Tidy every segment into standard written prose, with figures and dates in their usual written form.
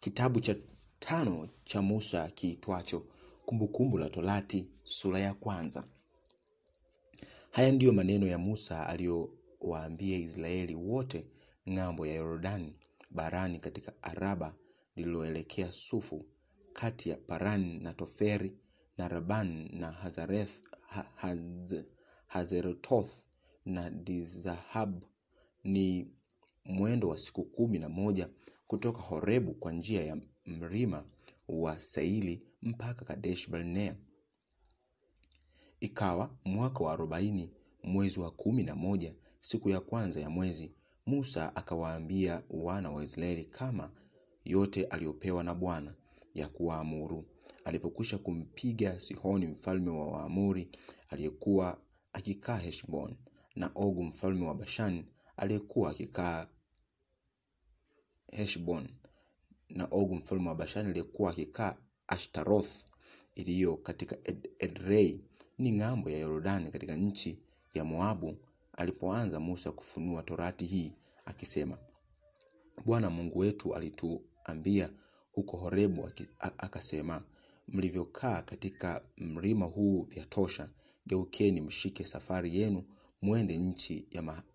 Kitabu cha 5 cha Musa kiitwacho Kumbukumbu la Torati sura ya 1. Haya ndiyo maneno ya Musa aliyowaambia Israeli wote ng'ambo ya Yordani barani katika Araba lililoelekea Sufu, kati ya Paran na Toferi na Raban na Hazeretoth na Dizahab. Ni mwendo wa siku 11 kutoka Horebu kwa njia ya mlima wa Seili mpaka Kadesh Barnea. Ikawa mwaka wa 40 mwezi wa 11 siku ya kwanza ya mwezi, Musa akawaambia wana wa Israeli kama yote aliopewa na Bwana ya kuwaamuru. Alipokwisha kumpiga Sihoni mfalme wa Waamori aliyekuwa akikaa Heshbon, na Ogu mfalme wa Bashan aliyekuwa akikaa Heshbon, na Ogu mfalme wa Bashan aliyekuwa akikaa Ashtaroth iliyo katika Edrei, ni ng'ambo ya Yordani katika nchi ya Moabu. Alipoanza Musa kufunua Torati hii akisema, Bwana Mungu wetu alituambia huko Horebu akasema, mlivyokaa katika mlima huu vyatosha, geukeni mshike safari yenu mwende nchi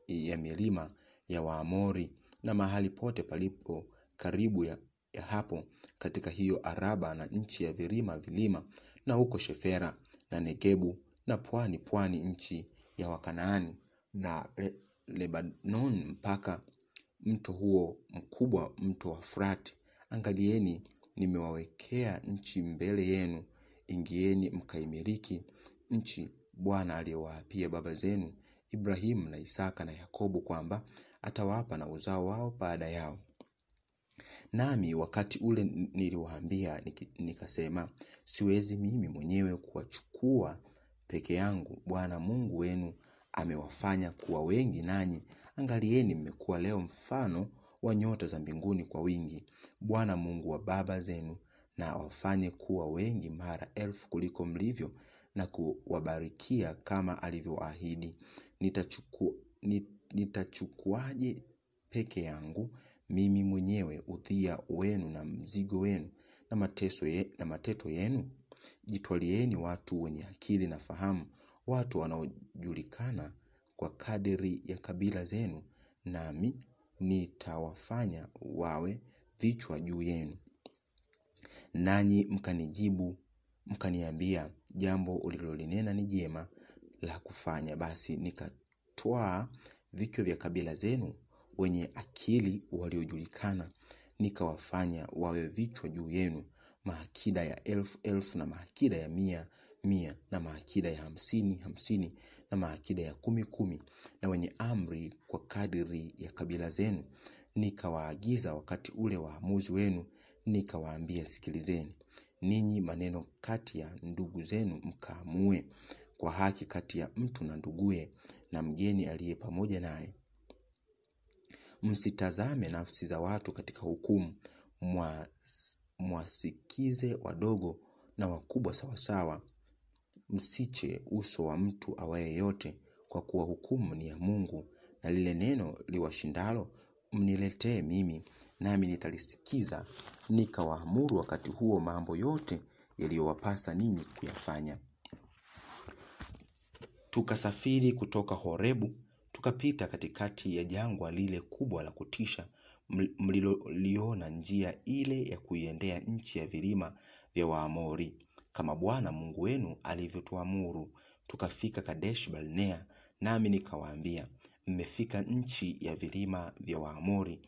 ya milima ya Waamori na mahali pote palipo karibu ya hapo katika hiyo Araba na nchi ya vilima na huko Shefera na Negebu na pwani nchi ya Wakanaani na Lebanon mpaka mto huo mkubwa, mto wa Frati. Angalieni, nimewawekea nchi mbele yenu, ingieni mkaimiliki nchi Bwana aliyowaapia baba zenu Ibrahimu na Isaka na Yakobo kwamba atawapa na uzao wao baada yao. Nami wakati ule niliwaambia nikasema, siwezi mimi mwenyewe kuwachukua peke yangu. Bwana Mungu wenu amewafanya kuwa wengi, nanyi angalieni mmekuwa leo mfano wa nyota za mbinguni kwa wingi. Bwana Mungu wa baba zenu na awafanye kuwa wengi mara 1000 kuliko mlivyo, na kuwabarikia kama alivyoahidi. Nitachukuaje peke yangu mimi mwenyewe udhia wenu na mzigo wenu na mateto yenu? Jitwalieni watu wenye akili na fahamu, watu wanaojulikana kwa kadiri ya kabila zenu, nami nitawafanya wawe vichwa juu yenu. Nanyi mkanijibu mkaniambia, jambo ulilolinena ni jema la kufanya. Basi nikatwaa vichwa vya kabila zenu wenye akili waliojulikana, nikawafanya wawe vichwa juu yenu, maakida ya 1000 na maakida ya 100 na maakida ya 50 na maakida ya 10 na wenye amri kwa kadiri ya kabila zenu. Nikawaagiza wakati ule waamuzi wenu, nikawaambia, sikilizeni ninyi maneno kati ya ndugu zenu, mkaamue kwa haki kati ya mtu na nduguye na mgeni aliye pamoja naye. Msitazame nafsi za watu katika hukumu, mwasikize wadogo na wakubwa sawasawa. Msiche uso wa mtu awaye yote, kwa kuwa hukumu ni ya Mungu, na lile neno liwashindalo mniletee mimi, nami nitalisikiza. Nikawaamuru wakati huo mambo yote yaliyowapasa ninyi kuyafanya. Tukasafiri kutoka Horebu, tukapita katikati ya jangwa lile kubwa la kutisha, mliloliona njia ile ya kuiendea nchi ya vilima vya Waamori, kama Bwana Mungu wenu alivyotuamuru. Tukafika Kadesh Barnea, nami nikawaambia, mmefika nchi ya vilima vya Waamori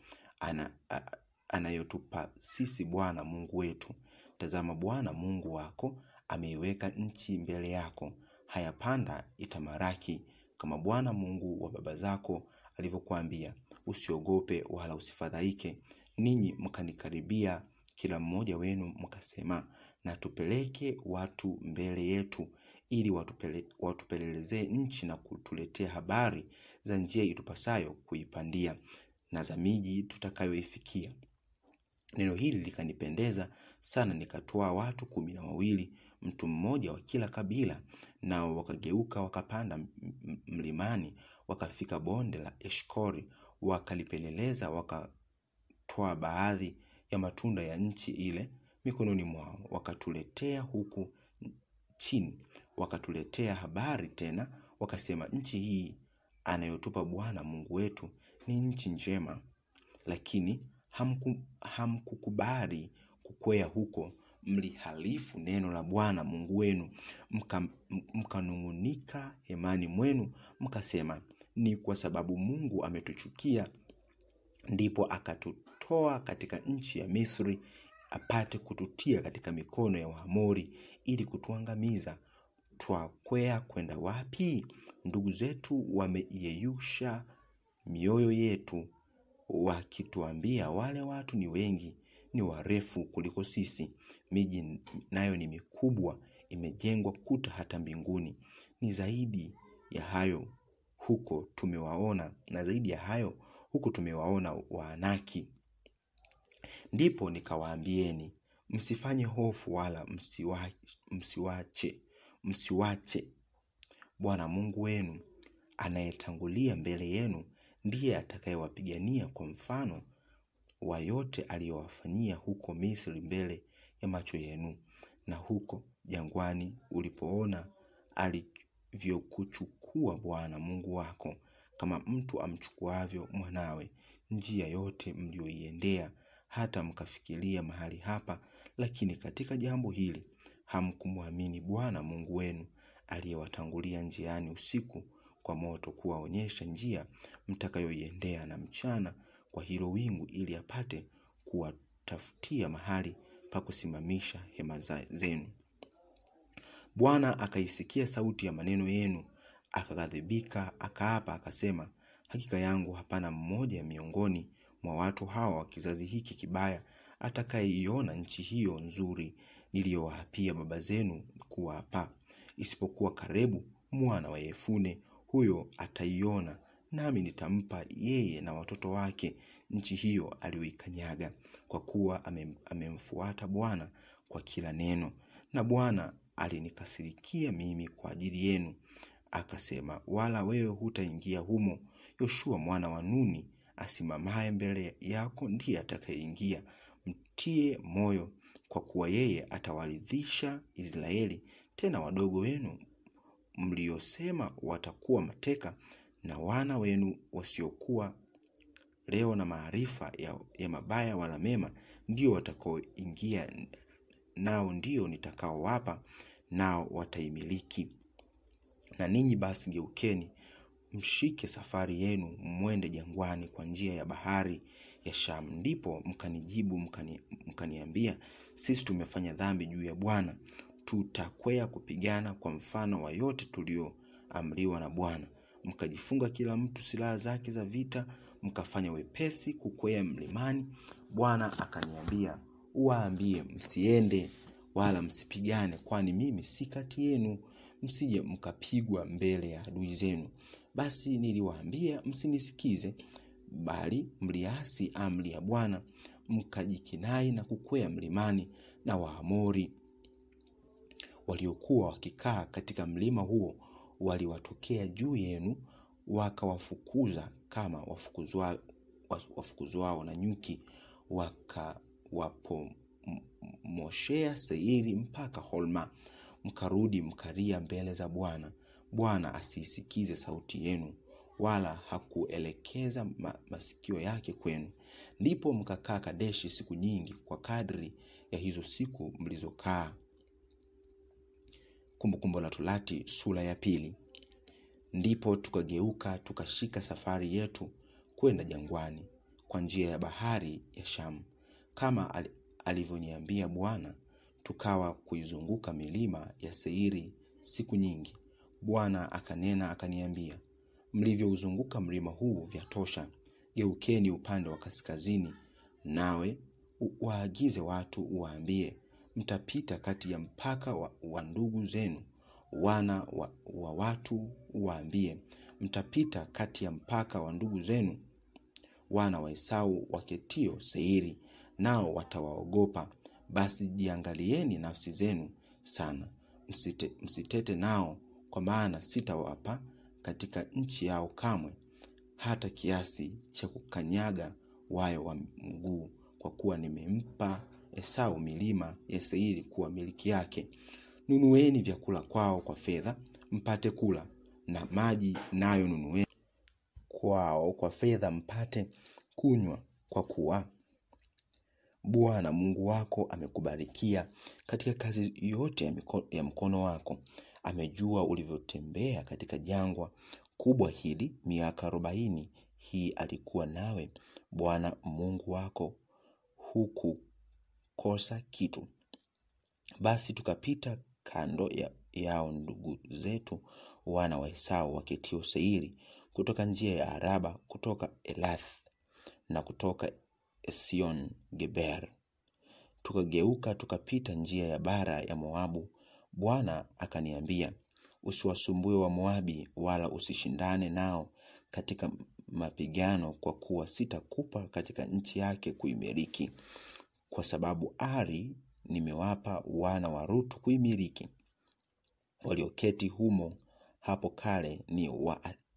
anayotupa sisi Bwana Mungu wetu. Tazama, Bwana Mungu wako ameiweka nchi mbele yako. Haya, panda itamaraki kama Bwana Mungu wa baba zako alivyokuambia. Usiogope wala usifadhaike. Ninyi mkanikaribia kila mmoja wenu mkasema, na tupeleke watu mbele yetu ili watupelelezee nchi na kutuletea habari za njia itupasayo kuipandia na za miji tutakayoifikia. Neno hili likanipendeza sana. Nikatoa watu 12, mtu mmoja wa kila kabila, nao wakageuka wakapanda mlimani, wakafika bonde la Eshkori, wakalipeleleza, wakatoa baadhi ya matunda ya nchi ile mikononi mwao, wakatuletea huku chini, wakatuletea habari tena, wakasema, nchi hii anayotupa Bwana Mungu wetu ni nchi njema, lakini hamkukubali kukwea huko, mlihalifu neno la Bwana Mungu wenu, mkanung'unika hemani mwenu, mkasema, ni kwa sababu Mungu ametuchukia ndipo akatutoa katika nchi ya Misri, apate kututia katika mikono ya Waamori ili kutuangamiza. Twakwea kwenda wapi? Ndugu zetu wameiyeyusha mioyo yetu, wakituambia, wale watu ni wengi, ni warefu kuliko sisi, miji nayo ni mikubwa, imejengwa kuta hata mbinguni. Ni zaidi ya hayo huko tumewaona, na zaidi ya hayo huko tumewaona Waanaki. Ndipo nikawaambieni, msifanye hofu wala msiwache Bwana Mungu wenu anayetangulia mbele yenu, ndiye atakayewapigania kwa mfano wa yote aliyowafanyia huko Misri mbele ya macho yenu, na huko jangwani ulipoona alivyokuchukua Bwana Mungu wako kama mtu amchukuavyo mwanawe, njia yote mlioiendea hata mkafikiria mahali hapa. Lakini katika jambo hili hamkumwamini Bwana Mungu wenu aliyewatangulia njiani usiku kwa moto kuwaonyesha njia mtakayoiendea, na mchana kwa hilo wingu, ili apate kuwatafutia mahali pa kusimamisha hema zenu. Bwana akaisikia sauti ya maneno yenu, akaghadhibika, akaapa akasema, hakika yangu hapana mmoja miongoni mwa watu hawa wa kizazi hiki kibaya atakayeiona nchi hiyo nzuri niliyowaapia baba zenu kuwapa, isipokuwa Kalebu mwana wa Yefune. Huyo ataiona, nami nitampa yeye na watoto wake nchi hiyo aliyoikanyaga, kwa kuwa amemfuata Bwana kwa kila neno. Na Bwana alinikasirikia mimi kwa ajili yenu, akasema, wala wewe hutaingia humo. Yoshua mwana wa Nuni asimamaye mbele yako ndiye atakayeingia. Mtie moyo, kwa kuwa yeye atawaridhisha Israeli. Tena wadogo wenu mliosema watakuwa mateka, na wana wenu wasiokuwa leo na maarifa ya mabaya wala mema, ndio watakaoingia, nao ndio nitakaowapa, nao wataimiliki. Na ninyi basi geukeni, mshike safari yenu, mwende jangwani kwa njia ya bahari ya Shamu. Ndipo mkanijibu mkaniambia, sisi tumefanya dhambi juu ya Bwana, tutakwea kupigana kwa mfano wa yote tulioamriwa na Bwana. Mkajifunga kila mtu silaha zake za vita, mkafanya wepesi kukwea mlimani. Bwana akaniambia, uwaambie, msiende wala msipigane, kwani mimi si kati yenu, msije mkapigwa mbele ya adui zenu. Basi niliwaambia, msinisikize, bali mliasi amri ya Bwana, mkajikinai na kukwea mlimani. Na Waamori waliokuwa wakikaa katika mlima huo waliwatokea juu yenu, wakawafukuza kama wafukuzwao na nyuki, wakawapomoshea Seiri mpaka Holma. Mkarudi mkalia mbele za Bwana. Bwana asisikize sauti yenu, wala hakuelekeza masikio yake kwenu. Ndipo mkakaa Kadeshi siku nyingi, kwa kadri ya hizo siku mlizokaa. Kumbukumbu la Torati sura ya 2. Ndipo tukageuka tukashika safari yetu kwenda jangwani kwa njia ya bahari ya Shamu, kama alivyoniambia Bwana, tukawa kuizunguka milima ya Seiri siku nyingi. Bwana akanena akaniambia, mlivyouzunguka mlima huu vyatosha. Geukeni upande wa kaskazini, nawe waagize watu uwaambie, mtapita kati ya mpaka wa ndugu zenu. Wana wa watu uwaambie, mtapita kati ya mpaka wa ndugu zenu wana wa Esau waketio Seiri, nao watawaogopa. Basi jiangalieni nafsi zenu sana, msitete nao, kwa maana sitawapa katika nchi yao kamwe, hata kiasi cha kukanyaga wayo wa mguu, kwa kuwa nimempa Esau milima ya Seiri kuwa miliki yake. Nunueni vyakula kwao kwa fedha mpate kula, na maji nayo nunueni kwao kwa fedha mpate kunywa, kwa kuwa Bwana Mungu wako amekubarikia katika kazi yote ya mkono wako. Amejua ulivyotembea katika jangwa kubwa hili miaka 40 hii alikuwa nawe. Bwana Mungu wako hukukosa kitu. Basi tukapita kando yao ndugu zetu wana wa Esau waketio Seiri, kutoka njia ya Araba, kutoka Elath na kutoka Esion Geber. Tukageuka tukapita njia ya bara ya Moabu. Bwana akaniambia, usiwasumbue wa Moabi wala usishindane nao katika mapigano, kwa kuwa sitakupa katika nchi yake kuimiliki, kwa sababu Ari nimewapa wana wa Rutu kuimiliki. Walioketi humo hapo kale ni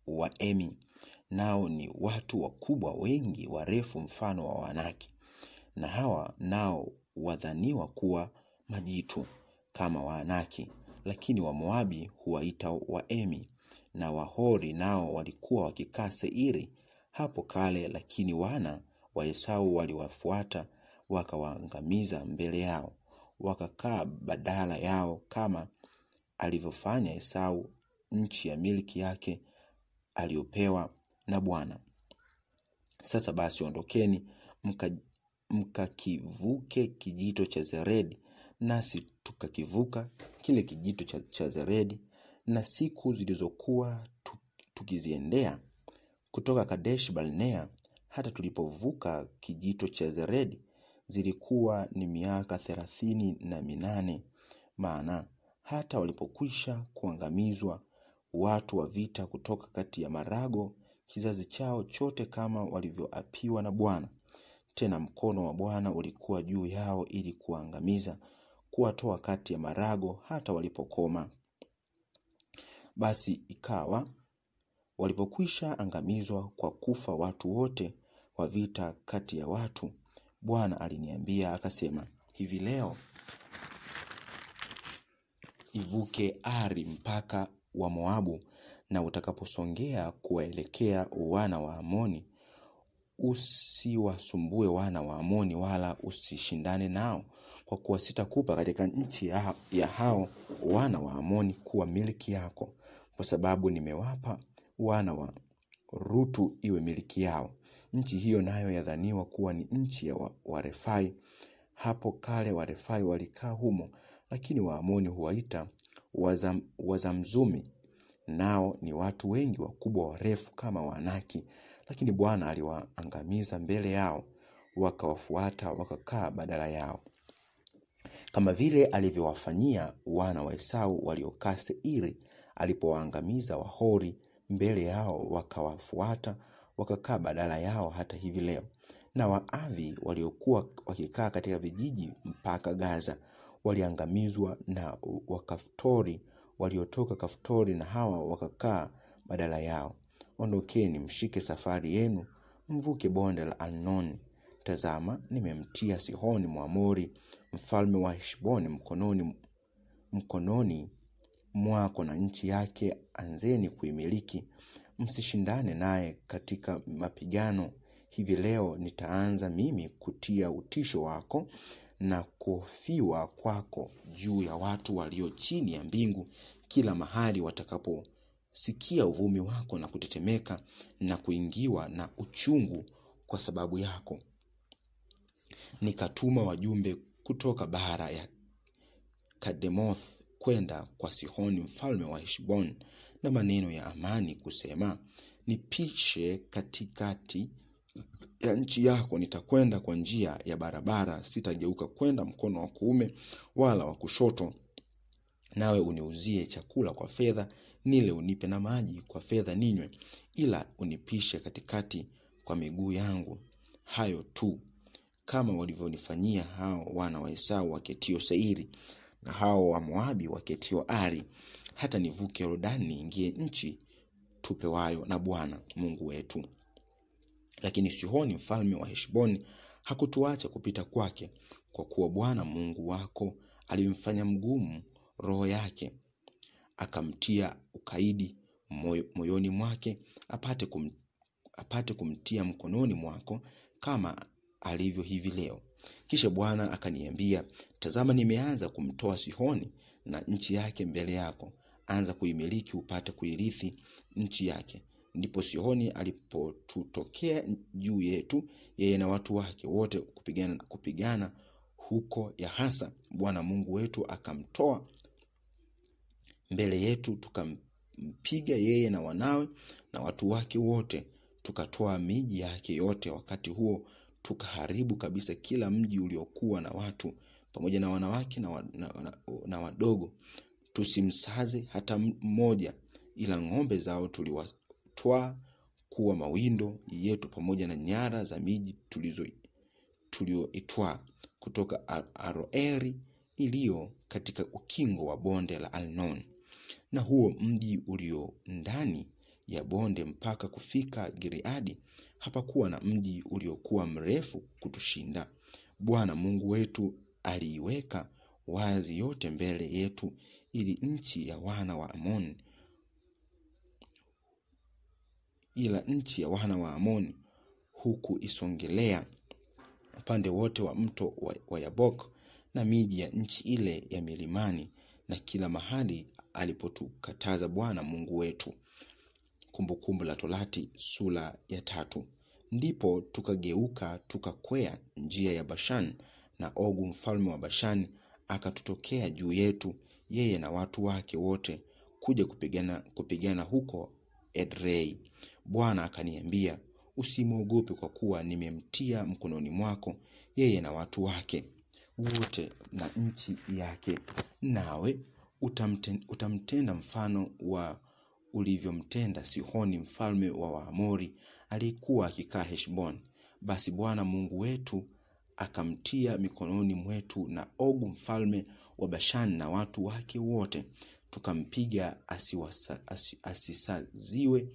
Waemi, nao ni watu wakubwa wengi warefu mfano wa Waanaki, na hawa nao wadhaniwa kuwa majitu kama Waanaki, lakini wa Moabi huwaita Waemi. Na Wahori nao walikuwa wakikaa Seiri hapo kale, lakini wana wa Esau waliwafuata wakawaangamiza mbele yao, wakakaa badala yao kama alivyofanya Esau nchi ya miliki yake aliyopewa na Bwana. Sasa basi ondokeni mkakivuke kijito cha Zeredi, nasi tukakivuka kile kijito cha Zeredi. Na siku zilizokuwa tukiziendea kutoka Kadesh Barnea hata tulipovuka kijito cha Zeredi zilikuwa ni miaka 38. Maana hata walipokwisha kuangamizwa watu wa vita kutoka kati ya marago, kizazi chao chote kama walivyoapiwa na Bwana. Tena mkono wa Bwana ulikuwa juu yao ili kuangamiza, kuwatoa kati ya marago hata walipokoma. Basi ikawa walipokwisha angamizwa kwa kufa watu wote wa vita kati ya watu, Bwana aliniambia akasema, hivi leo ivuke Ari mpaka wa Moabu, na utakaposongea kuwaelekea wana wa Amoni, usiwasumbue wana wa Amoni wala usishindane nao, kwa kuwa sitakupa katika nchi ya hao wana wa Amoni kuwa miliki yako, kwa sababu nimewapa wana wa Rutu iwe miliki yao. Nchi hiyo nayo yadhaniwa kuwa ni nchi ya Warefai. Hapo kale Warefai walikaa humo, lakini Waamoni huwaita Wazamzumi, nao ni watu wengi wakubwa warefu kama Waanaki. Lakini Bwana aliwaangamiza mbele yao, wakawafuata wakakaa badala yao, kama vile alivyowafanyia wana wa Esau waliokaa Seiri alipowaangamiza Wahori mbele yao, wakawafuata wakakaa badala yao hata hivi leo. Na Waavi waliokuwa wakikaa katika vijiji mpaka Gaza waliangamizwa, na Wakaftori waliotoka Kaftori na hawa wakakaa badala yao. Ondokeni mshike safari yenu mvuke bonde la Arnoni. Tazama, nimemtia Sihoni Mwamori mfalme wa Heshboni mkononi mwako, na nchi yake anzeni kuimiliki. Msishindane naye katika mapigano. Hivi leo nitaanza mimi kutia utisho wako na kuhofiwa kwako juu ya watu walio chini ya mbingu, kila mahali watakaposikia uvumi wako na kutetemeka na kuingiwa na uchungu kwa sababu yako. Nikatuma wajumbe kutoka bara ya Kademoth kwenda kwa Sihoni mfalme wa Heshbon na maneno ya amani kusema, nipishe katikati ya nchi yako, nitakwenda kwa njia ya barabara, sitageuka kwenda mkono wa kuume wala wa kushoto. Nawe uniuzie chakula kwa fedha nile, unipe na maji kwa fedha ninywe, ila unipishe katikati kwa miguu yangu. Hayo tu, kama walivyonifanyia hao wana wa Esau waketio Seiri na hao wa Moabi waketio Ari, hata nivuke Yordani niingie nchi tupewayo na Bwana Mungu wetu. Lakini Sihoni mfalme wa Heshboni Hakutuacha kupita kwake, kwa kuwa Bwana Mungu wako alimfanya mgumu roho yake, akamtia ukaidi moyoni mwake, apate kumtia mkononi mwako kama alivyo hivi leo. Kisha Bwana akaniambia, tazama, nimeanza kumtoa Sihoni na nchi yake mbele yako. Anza kuimiliki upate kuirithi nchi yake. Ndipo Sihoni alipotutokea juu yetu, yeye na watu wake wote kupigana huko Yahasa, Bwana Mungu wetu akamtoa mbele yetu, tukampiga yeye na wanawe na watu wake wote, tukatoa miji yake yote. Wakati huo tukaharibu kabisa kila mji uliokuwa na watu, pamoja na wanawake na wadogo, tusimsaze hata mmoja, ila ng'ombe zao tuliwatoa kuwa mawindo yetu, pamoja na nyara za miji tulioitwaa kutoka Aroeri iliyo katika ukingo wa bonde la Arnon, na huo mji ulio ndani ya bonde mpaka kufika Gileadi. Hapakuwa na mji uliokuwa mrefu kutushinda. Bwana Mungu wetu aliiweka wazi yote mbele yetu, ili nchi ya wana wa Amoni huku isongelea upande wote wa mto wa Yabok, na miji ya nchi ile ya milimani, na kila mahali alipotukataza Bwana Mungu wetu. Kumbukumbu la Torati sura ya 3. Ndipo tukageuka tukakwea njia ya Bashan, na Ogu mfalme wa Bashan akatutokea juu yetu, yeye na watu wake wote, kuja kupigana huko Edrei. Bwana akaniambia, usimwogope, kwa kuwa nimemtia mkononi mwako yeye na watu wake wote na nchi yake, nawe utamtenda mfano wa ulivyomtenda Sihoni mfalme wa Waamori aliyekuwa akikaa Heshbon. Basi Bwana Mungu wetu akamtia mikononi mwetu na Ogu mfalme wa Bashan na watu wake wote, tukampiga asisaziwe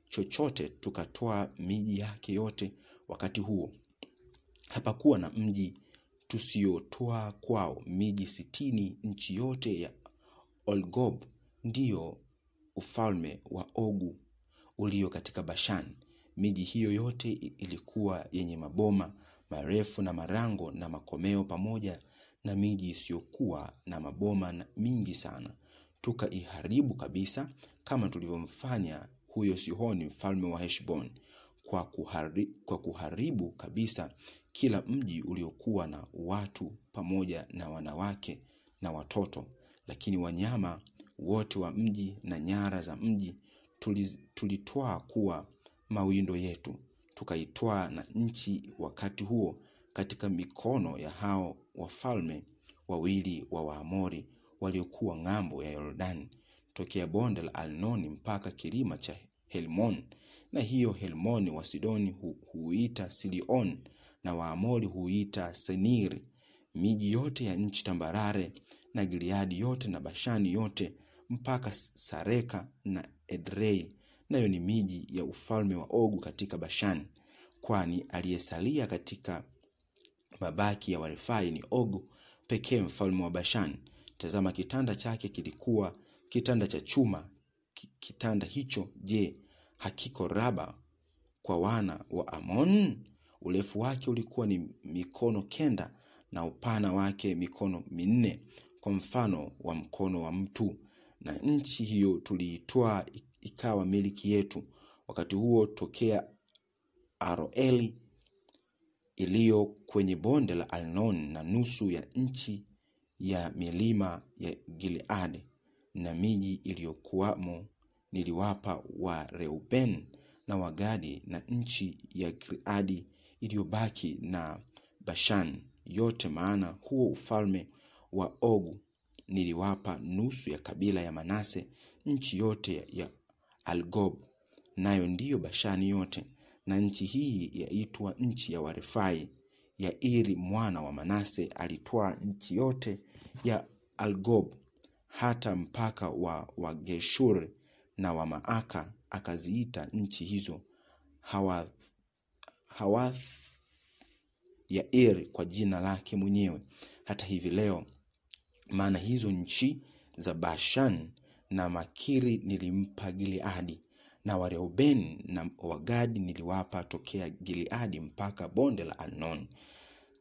chochote, tukatoa miji yake yote. Wakati huo hapakuwa na mji tusiotoa kwao, miji 60 nchi yote ya Olgob, ndiyo ufalme wa Ogu ulio katika Bashan. Miji hiyo yote ilikuwa yenye maboma marefu na marango na makomeo, pamoja na miji isiyokuwa na maboma mingi sana. Tukaiharibu kabisa, kama tulivyomfanya huyo Sihoni mfalme wa Heshbon, kwa kuharibu kabisa kila mji uliokuwa na watu, pamoja na wanawake na watoto. Lakini wanyama wote wa mji na nyara za mji tulitwaa kuwa mawindo yetu, tukaitwaa na nchi wakati huo katika mikono ya hao wafalme wawili wa Waamori waliokuwa ng'ambo ya Yordani, tokea bonde la Arnoni mpaka kilima cha Helmon. Na hiyo Helmoni wa Sidoni huita Silion, na Waamori huita Seniri. Miji yote ya nchi tambarare na Gileadi yote na Bashani yote mpaka Sareka na Edrei, nayo ni miji ya ufalme wa Ogu katika Bashani, kwani aliyesalia katika mabaki ya Warefai ni Ogu pekee mfalme wa Bashani. Tazama, kitanda chake kilikuwa kitanda cha chuma. Kitanda hicho, je, hakiko Raba kwa wana wa Amon? Urefu wake ulikuwa ni mikono 9 na upana wake mikono 4, kwa mfano wa mkono wa mtu. Na nchi hiyo tuliitoa ikawa miliki yetu wakati huo tokea Aroeli iliyo kwenye bonde la Arnon, na nusu ya nchi ya milima ya Gilead, na miji iliyokuwamo niliwapa wa Reuben na Wagadi, na nchi ya Gilead iliyobaki na Bashan yote, maana huo ufalme wa Ogu niliwapa nusu ya kabila ya Manase, nchi yote ya Algob, nayo ndiyo Bashani yote. Na nchi hii yaitwa nchi ya Warefai. Yairi mwana wa Manase alitwaa nchi yote ya Algob hata mpaka wa Geshur na wa Maaka, akaziita nchi hizo Yair kwa jina lake mwenyewe. Hata hivi leo, maana hizo nchi za Bashan na Makiri nilimpa Gileadi, na Wareubeni na Wagadi niliwapa tokea Gileadi mpaka bonde la Arnon,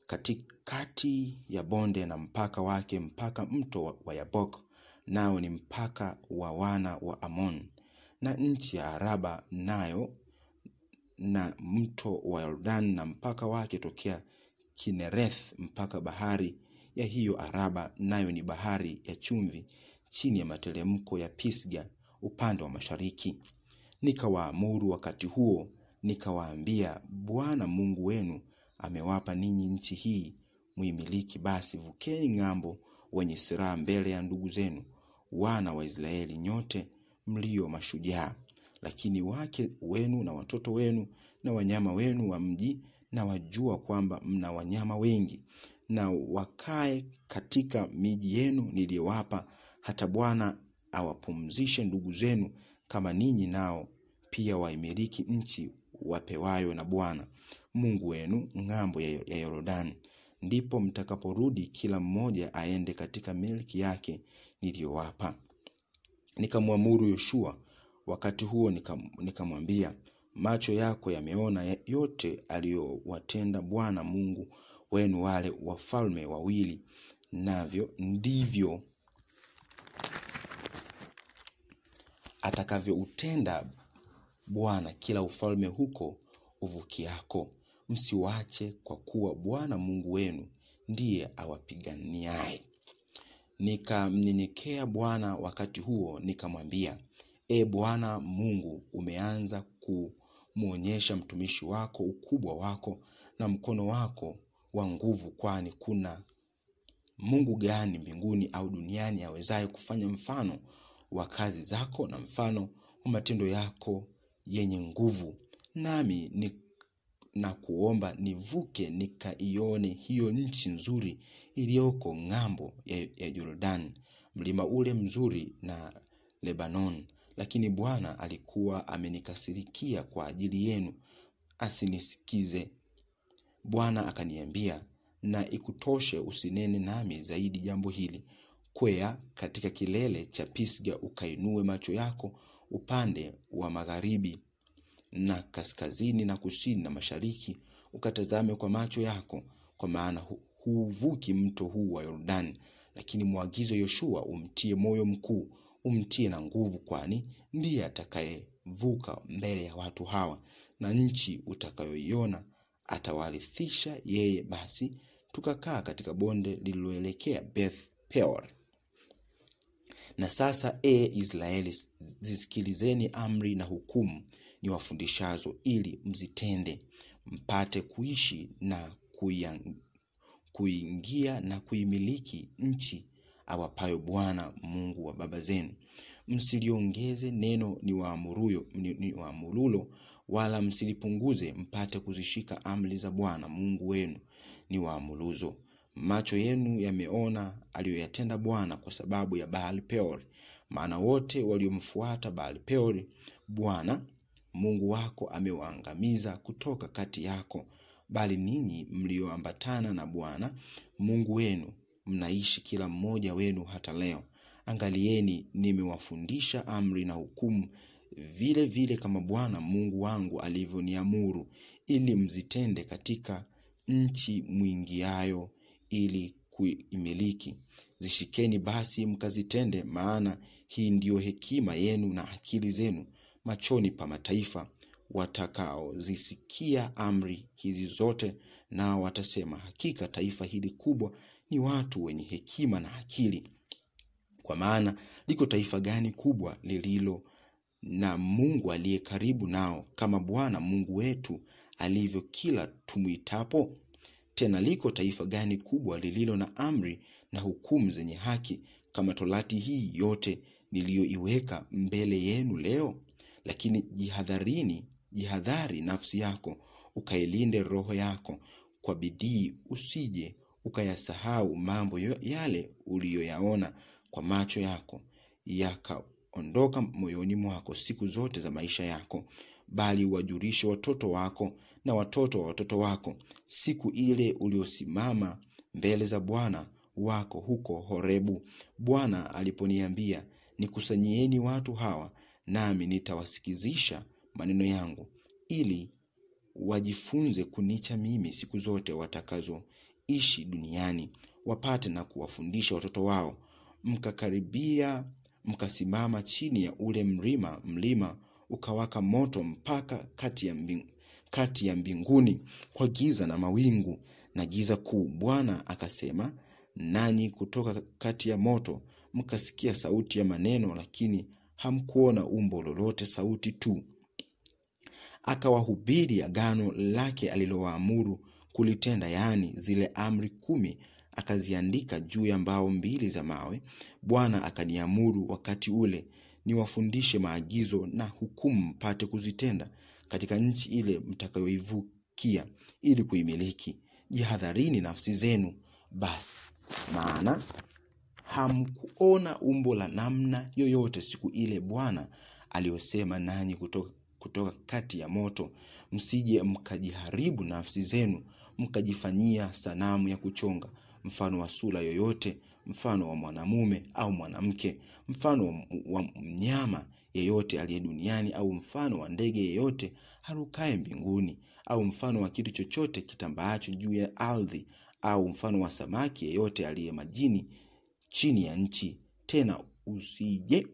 katikati ya bonde na mpaka wake mpaka mto wa Yabok, nao ni mpaka wa wana wa Amon, na nchi ya Araba nayo na mto wa Yordan na mpaka wake tokea Kinereth mpaka bahari ya hiyo Araba, nayo ni bahari ya chumvi chini ya matelemko ya Pisga upande wa mashariki. Nikawaamuru wakati huo, nikawaambia, Bwana Mungu wenu amewapa ninyi nchi hii muimiliki, basi vukeni ng'ambo wenye silaha mbele ya ndugu zenu wana wa Israeli nyote mlio mashujaa. Lakini wake wenu na watoto wenu na wanyama wenu wa mji, na wajua kwamba mna wanyama wengi, na wakae katika miji yenu niliyowapa, hata Bwana awapumzishe ndugu zenu kama ninyi nao pia waimiliki nchi wapewayo na Bwana Mungu wenu ng'ambo ya Yordani. Ndipo mtakaporudi kila mmoja aende katika milki yake niliyowapa. Nikamwamuru Yoshua wakati huo, nikamwambia, macho yako yameona yote aliyowatenda Bwana Mungu wenu wale wafalme wawili, navyo ndivyo atakavyoutenda Bwana kila ufalme huko uvukiako. Msiwache, kwa kuwa Bwana Mungu wenu ndiye awapiganiaye. Nikamnyenyekea Bwana wakati huo, nikamwambia, Bwana Mungu, umeanza kumuonyesha mtumishi wako ukubwa wako na mkono wako wa nguvu, kwani kuna Mungu gani mbinguni au duniani awezaye kufanya mfano wa kazi zako na mfano wa matendo yako yenye nguvu? Nami na kuomba nivuke nikaione hiyo nchi nzuri iliyoko ng'ambo ya Jordan, mlima ule mzuri na Lebanon. Lakini Bwana alikuwa amenikasirikia kwa ajili yenu, asinisikize. Bwana akaniambia, na ikutoshe, usinene nami zaidi jambo hili. Kwea katika kilele cha Pisga, ukainue macho yako upande wa magharibi na kaskazini na kusini na mashariki, ukatazame kwa macho yako, kwa maana huvuki mto huu wa Yordani. Lakini muagizo Yoshua, umtie moyo mkuu, umtie na nguvu, kwani ndiye atakayevuka mbele ya watu hawa, na nchi utakayoiona atawarithisha yeye. Basi tukakaa katika bonde lililoelekea Beth Peor. Na sasa, Israeli, zisikilizeni amri na hukumu niwafundishazo, ili mzitende, mpate kuishi na kuingia na kuimiliki nchi awapayo Bwana Mungu wa baba zenu. Msiliongeze neno niwaamurulo, wala msilipunguze, mpate kuzishika amri za Bwana Mungu wenu niwaamuruzo. Macho yenu yameona aliyoyatenda Bwana kwa sababu ya Baal Peor, maana wote waliomfuata Baal Peor Bwana Mungu wako amewaangamiza kutoka kati yako, bali ninyi mlioambatana na Bwana Mungu wenu mnaishi kila mmoja wenu hata leo. Angalieni, nimewafundisha amri na hukumu vile vile kama Bwana Mungu wangu alivyoniamuru, ili mzitende katika nchi mwingiayo ili kuimiliki. Zishikeni basi mkazitende, maana hii ndiyo hekima yenu na akili zenu machoni pa mataifa watakaozisikia amri hizi zote, nao watasema, hakika taifa hili kubwa ni watu wenye hekima na akili. Kwa maana liko taifa gani kubwa lililo na Mungu aliye karibu nao kama Bwana Mungu wetu alivyo kila tumuitapo? Tena liko taifa gani kubwa lililo na amri na hukumu zenye haki kama Torati hii yote niliyoiweka mbele yenu leo? Lakini jihadhari nafsi yako, ukailinde roho yako kwa bidii, usije ukayasahau mambo yale uliyoyaona kwa macho yako, yakaondoka moyoni mwako siku zote za maisha yako. bali wajulishe watoto wako na watoto wa watoto wako siku ile uliosimama mbele za Bwana wako huko Horebu, Bwana aliponiambia, nikusanyieni watu hawa, nami nitawasikizisha maneno yangu, ili wajifunze kunicha mimi siku zote watakazoishi duniani, wapate na kuwafundisha watoto wao. Mkakaribia, mkasimama chini ya ule mlima ukawaka moto mpaka kati ya mbinguni kwa giza na mawingu na giza kuu. Bwana akasema nanyi kutoka kati ya moto, mkasikia sauti ya maneno, lakini hamkuona umbo lolote, sauti tu. Akawahubiri agano lake alilowaamuru kulitenda, yaani zile amri 10, akaziandika juu ya mbao 2 za mawe. Bwana akaniamuru wakati ule niwafundishe maagizo na hukumu mpate kuzitenda katika nchi ile mtakayoivukia ili kuimiliki. Jihadharini nafsi zenu basi, maana hamkuona umbo la namna yoyote siku ile Bwana aliyosema nanyi kutoka kati ya moto, msije mkajiharibu nafsi zenu, mkajifanyia sanamu ya kuchonga, mfano wa sura yoyote, mfano wa mwanamume au mwanamke, mfano wa mnyama yeyote aliye duniani, au mfano wa ndege yeyote harukaye mbinguni, au mfano wa kitu chochote kitambaacho juu ya ardhi, au mfano wa samaki yeyote aliye majini chini ya nchi. Tena usije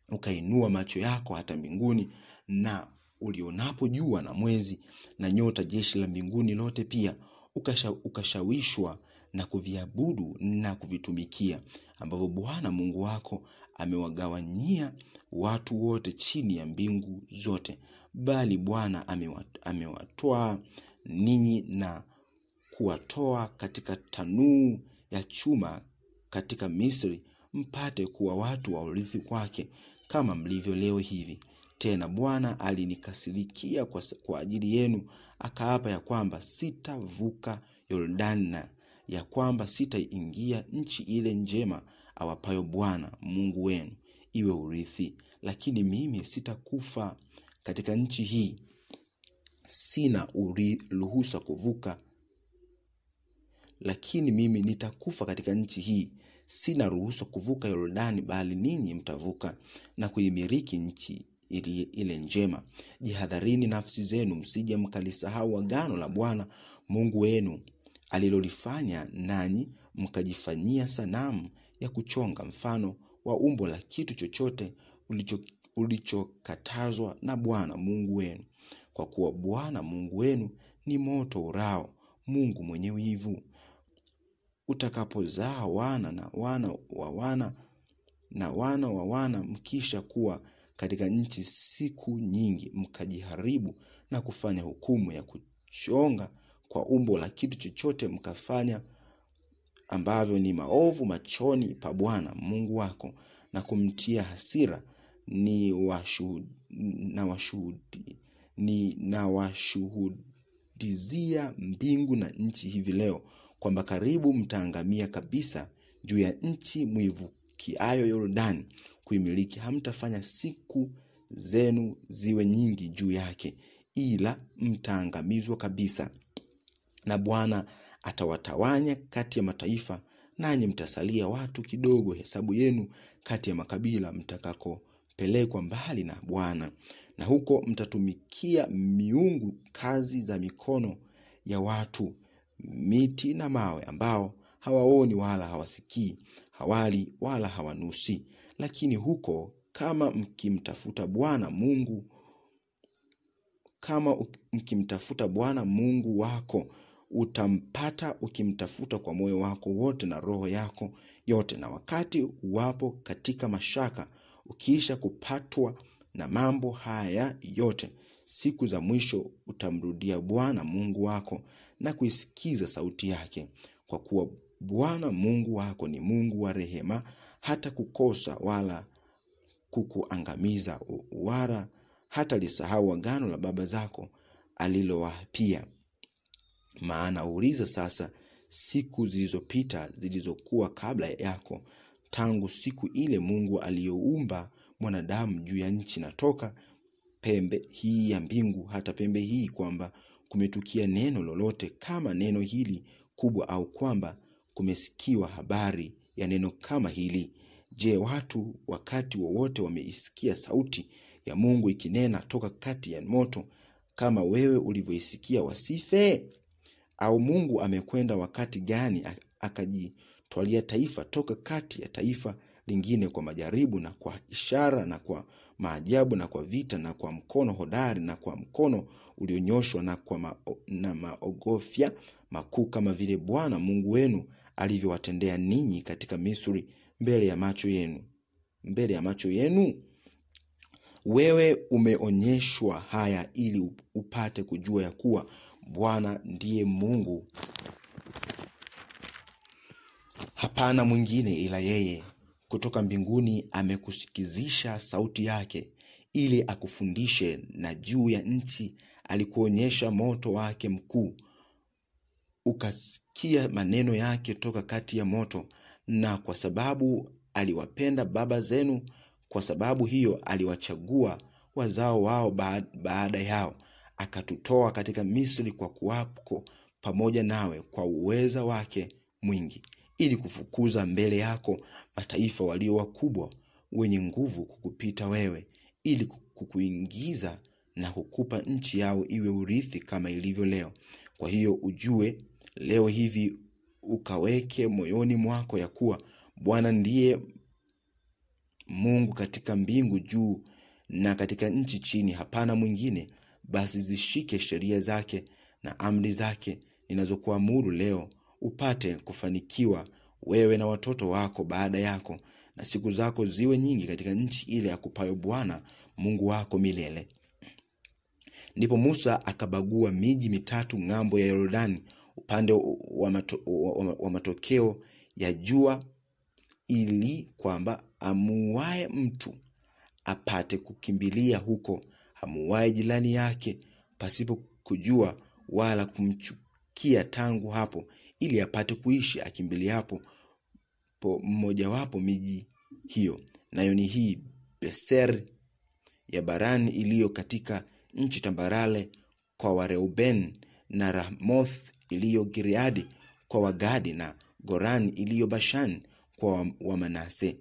ukainua macho yako hata mbinguni, na ulionapo jua na mwezi na nyota, jeshi la mbinguni lote pia, ukashawishwa na kuviabudu na kuvitumikia, ambavyo Bwana Mungu wako amewagawanyia watu wote chini ya mbingu zote. Bali Bwana amewatoa ninyi na kuwatoa katika tanuu ya chuma katika Misri, mpate kuwa watu wa urithi wake kama mlivyo leo hivi. Tena Bwana alinikasirikia kwa ajili yenu, akaapa ya kwamba sitavuka Yordani, na ya kwamba sitaingia nchi ile njema awapayo Bwana Mungu wenu iwe urithi. Lakini mimi sitakufa katika nchi hii, sina ruhusa kuvuka. Lakini mimi nitakufa katika nchi hii, sina ruhusa kuvuka Yordani, bali ninyi mtavuka na kuimiliki nchi ile njema. Jihadharini nafsi zenu, msije mkalisahau agano la Bwana Mungu wenu alilolifanya nanyi, mkajifanyia sanamu ya kuchonga, mfano wa umbo la kitu chochote ulichokatazwa na Bwana Mungu wenu. Kwa kuwa Bwana Mungu wenu ni moto urao, Mungu mwenye wivu. Utakapozaa wana na wana wa wana na wana wa wana, mkisha kuwa katika nchi siku nyingi, mkajiharibu na kufanya hukumu ya kuchonga kwa umbo la kitu chochote, mkafanya ambavyo ni maovu machoni pa Bwana Mungu wako, na kumtia hasira, nawashuhudizia mbingu na nchi hivi leo, kwamba karibu mtaangamia kabisa juu ya nchi mwivukiayo Yordani kuimiliki. Hamtafanya siku zenu ziwe nyingi juu yake, ila mtaangamizwa kabisa. Na Bwana atawatawanya kati ya mataifa, nanyi mtasalia watu kidogo hesabu yenu kati ya makabila mtakakopelekwa mbali na Bwana. Na huko mtatumikia miungu, kazi za mikono ya watu, miti na mawe, ambao hawaoni wala hawasikii, hawali wala hawanusi. Lakini huko kama mkimtafuta Bwana Mungu wako, utampata ukimtafuta kwa moyo wako wote na roho yako yote. Na wakati wapo katika mashaka, ukiisha kupatwa na mambo haya yote, siku za mwisho utamrudia Bwana Mungu wako na kuisikiza sauti yake. Kwa kuwa Bwana Mungu wako ni Mungu wa rehema, hata kukosa wala kukuangamiza, wala hata lisahau agano la baba zako alilowaapia. Maana uliza sasa siku zilizopita zilizokuwa kabla yako, tangu siku ile Mungu aliyoumba mwanadamu juu ya nchi, na toka pembe hii ya mbingu hata pembe hii, kwamba kumetukia neno lolote kama neno hili kubwa, au kwamba kumesikiwa habari ya neno kama hili? Je, watu wakati wowote wameisikia sauti ya Mungu ikinena toka kati ya moto kama wewe ulivyoisikia wasife? Au Mungu amekwenda wakati gani akajitwalia taifa toka kati ya taifa lingine kwa majaribu na kwa ishara na kwa maajabu na kwa vita na kwa mkono hodari na kwa mkono ulionyoshwa na maogofya makuu, kama vile Bwana Mungu wenu alivyowatendea ninyi katika Misri mbele ya macho yenu? Wewe umeonyeshwa haya ili upate kujua ya kuwa Bwana ndiye Mungu, hapana mwingine ila yeye. Kutoka mbinguni amekusikizisha sauti yake ili akufundishe, na juu ya nchi alikuonyesha moto wake mkuu. Ukasikia maneno yake toka kati ya moto. Na kwa sababu aliwapenda baba zenu, kwa sababu hiyo aliwachagua wazao wao baada yao, akatutoa katika Misri kwa kuwako pamoja nawe kwa uweza wake mwingi, ili kufukuza mbele yako mataifa walio wakubwa wenye nguvu kukupita wewe, ili kukuingiza na kukupa nchi yao iwe urithi kama ilivyo leo. Kwa hiyo ujue leo hivi, ukaweke moyoni mwako ya kuwa Bwana ndiye Mungu katika mbingu juu na katika nchi chini, hapana mwingine. Basi zishike sheria zake na amri zake ninazokuamuru leo, upate kufanikiwa wewe na watoto wako baada yako, na siku zako ziwe nyingi katika nchi ile akupayo Bwana Mungu wako milele. Ndipo Musa akabagua miji mitatu ng'ambo ya Yordani upande wa matokeo ya jua, ili kwamba amuwae mtu apate kukimbilia huko, amuwae jirani yake pasipo kujua wala kumchukia tangu hapo, ili apate kuishi akimbilia hapo mmoja wapo miji hiyo. Nayo ni hii: Beser ya Barani iliyo katika nchi tambarale kwa Wareuben, na Ramoth iliyo Gileadi kwa Wagadi, na Gorani iliyo Bashan kwa Wamanase.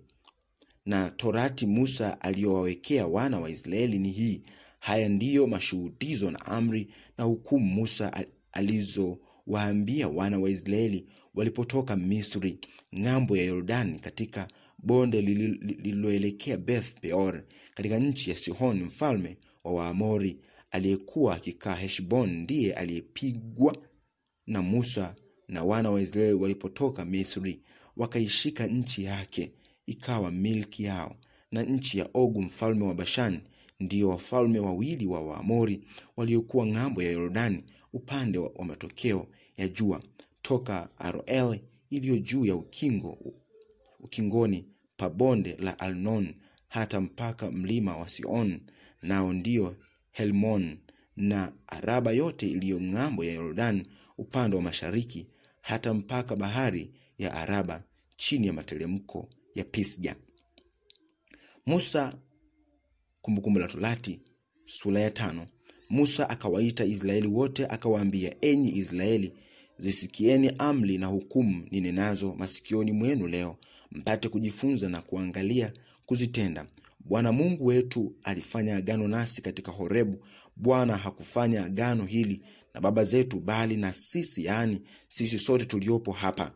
Na torati Musa aliyowawekea wana wa Israeli ni hii. Haya ndiyo mashuhudizo na amri na hukumu Musa alizowaambia wana wa Israeli walipotoka Misri ng'ambo ya Yordani, katika bonde lililoelekea Beth Peor, katika nchi ya Sihoni mfalme wa Waamori, aliyekuwa akikaa Heshbon. Ndiye aliyepigwa na Musa na wana wa Israeli walipotoka Misri, wakaishika nchi yake ikawa milki yao. Na nchi ya Ogu mfalme wa Bashan ndio wafalme wawili wa Waamori waliokuwa ng'ambo ya Yordani upande wa matokeo ya jua, toka Aroel iliyo juu ya ukingoni pa bonde la Alnon hata mpaka mlima wa Sion, nao ndio Helmon, na Araba yote iliyo ng'ambo ya Yordani upande wa mashariki, hata mpaka bahari ya Araba chini ya matelemko ya Pisga. Musa, Kumbukumbu la Torati sura ya 5. Musa akawaita Israeli wote akawaambia, enyi Israeli, zisikieni amri na hukumu ninenazo masikioni mwenu leo, mpate kujifunza na kuangalia kuzitenda. Bwana Mungu wetu alifanya agano nasi katika Horebu. Bwana hakufanya agano hili na baba zetu, bali na sisi, yani sisi sote tuliopo hapa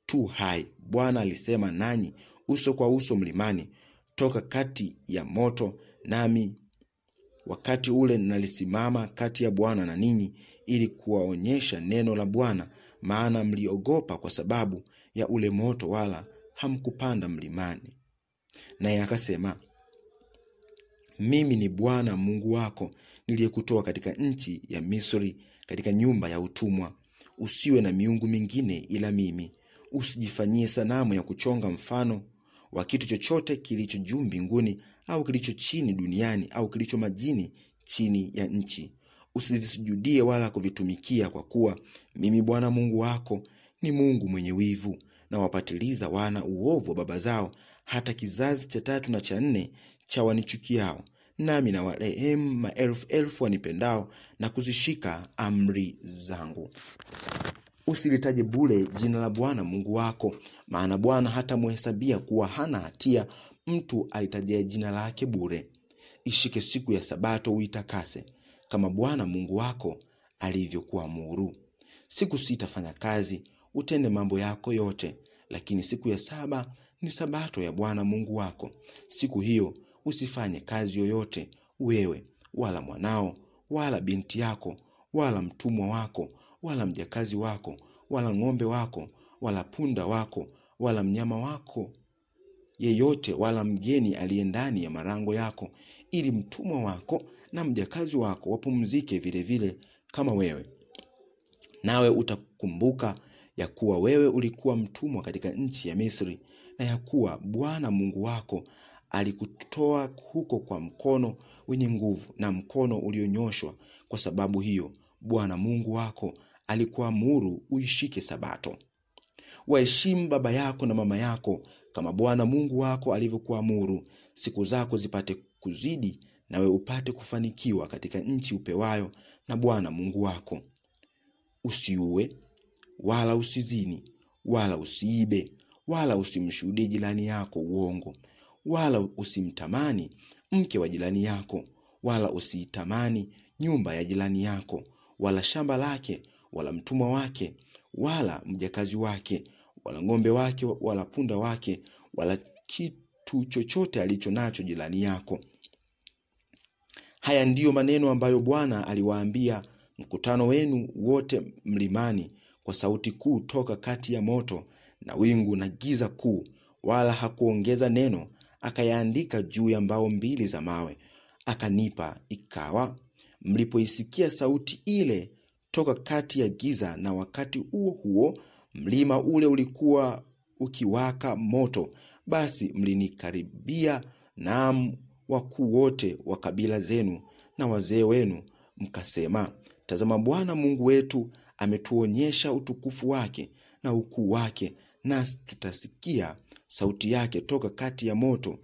tu hai. Bwana alisema nanyi uso kwa uso mlimani toka kati ya moto, nami wakati ule nalisimama kati ya Bwana na ninyi, ili kuwaonyesha neno la Bwana, maana mliogopa kwa sababu ya ule moto, wala hamkupanda mlimani. Naye akasema, mimi ni Bwana Mungu wako niliyekutoa katika nchi ya Misri, katika nyumba ya utumwa. Usiwe na miungu mingine ila mimi. Usijifanyie sanamu ya kuchonga mfano wa kitu chochote kilicho juu mbinguni, au kilicho chini duniani, au kilicho majini chini ya nchi. Usivisujudie wala kuvitumikia, kwa kuwa mimi Bwana Mungu wako ni Mungu mwenye wivu, na wapatiliza wana uovu wa baba zao hata kizazi cha 3 na cha 4 cha wanichukiao, nami na warehemu maelfu elfu wanipendao na kuzishika amri zangu. Usilitaje bure jina la Bwana Mungu wako, maana Bwana hatamhesabia kuwa hana hatia mtu alitajia jina lake bure. Ishike siku ya Sabato uitakase, kama Bwana Mungu wako alivyokuamuru. Siku 6 fanya kazi, utende mambo yako yote, lakini siku ya 7 ni Sabato ya Bwana Mungu wako. Siku hiyo usifanye kazi yoyote, wewe wala mwanao wala binti yako wala mtumwa wako wala mjakazi wako wala ng'ombe wako wala punda wako wala mnyama wako yeyote wala mgeni aliye ndani ya marango yako, ili mtumwa wako na mjakazi wako wapumzike vile vile kama wewe. Nawe utakumbuka ya kuwa wewe ulikuwa mtumwa katika nchi ya Misri, na ya kuwa Bwana Mungu wako alikutoa huko kwa mkono wenye nguvu na mkono ulionyoshwa. Kwa sababu hiyo Bwana Mungu wako alikuamuru uishike Sabato. Waheshimu baba yako na mama yako, kama Bwana Mungu wako alivyokuamuru, siku zako zipate kuzidi, nawe upate kufanikiwa katika nchi upewayo na Bwana Mungu wako. Usiue, wala usizini, wala usiibe, wala usimshuhudie jirani yako uongo, wala usimtamani mke wa jirani yako, wala usiitamani nyumba ya jirani yako, wala shamba lake, wala mtumwa wake, wala mjakazi wake, wala ng'ombe wake, wala punda wake, wala kitu chochote alicho nacho jirani yako. Haya ndiyo maneno ambayo Bwana aliwaambia mkutano wenu wote mlimani kwa sauti kuu toka kati ya moto na wingu na giza kuu, wala hakuongeza neno. Akayaandika juu ya mbao 2 za mawe, akanipa. Ikawa mlipoisikia sauti ile toka kati ya giza, na wakati huo huo mlima ule ulikuwa ukiwaka moto, basi mlinikaribia, naam, wakuu wote wa kabila zenu na wazee wenu, mkasema, tazama, Bwana Mungu wetu ametuonyesha utukufu wake na ukuu wake, nasi tutasikia sauti yake toka kati ya moto.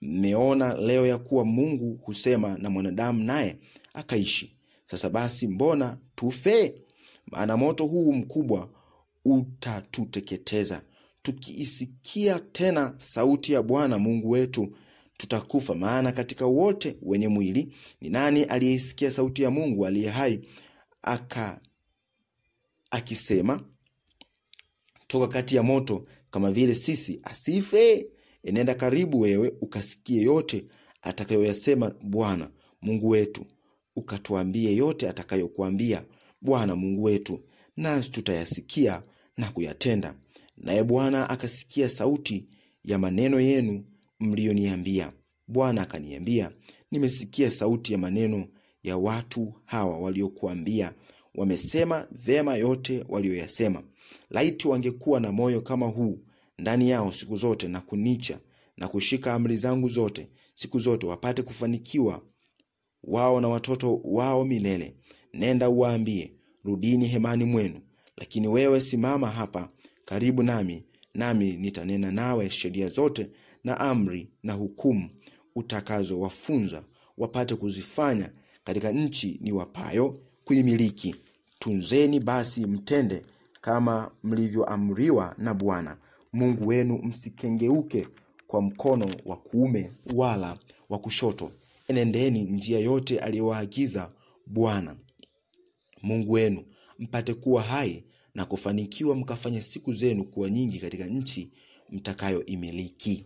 Mmeona leo ya kuwa Mungu husema na mwanadamu, naye akaishi. Sasa basi mbona tufe? Maana moto huu mkubwa utatuteketeza. Tukiisikia tena sauti ya Bwana Mungu wetu tutakufa. Maana katika wote wenye mwili ni nani aliyeisikia sauti ya Mungu aliye hai akisema toka kati ya moto kama vile sisi, asife? Enenda karibu wewe ukasikie yote atakayoyasema Bwana Mungu wetu, ukatuambie yote atakayokuambia Bwana Mungu wetu, nasi tutayasikia na kuyatenda. Naye Bwana akasikia sauti ya maneno yenu mlioniambia. Bwana akaniambia, nimesikia sauti ya maneno ya watu hawa waliokuambia. Wamesema vema yote walioyasema. Laiti wangekuwa na moyo kama huu ndani yao siku zote, na kunicha na kushika amri zangu zote siku zote, wapate kufanikiwa wao na watoto wao milele. Nenda uwaambie, rudini hemani mwenu. Lakini wewe simama hapa karibu nami, nami nitanena nawe sheria zote na amri na hukumu utakazo wafunza, wapate kuzifanya katika nchi ni wapayo kuimiliki. Tunzeni basi mtende kama mlivyoamriwa na Bwana Mungu wenu, msikengeuke kwa mkono wa kuume wala wa kushoto. Enendeni njia yote aliyowaagiza Bwana Mungu wenu, mpate kuwa hai na kufanikiwa, mkafanye siku zenu kuwa nyingi katika nchi mtakayoimiliki.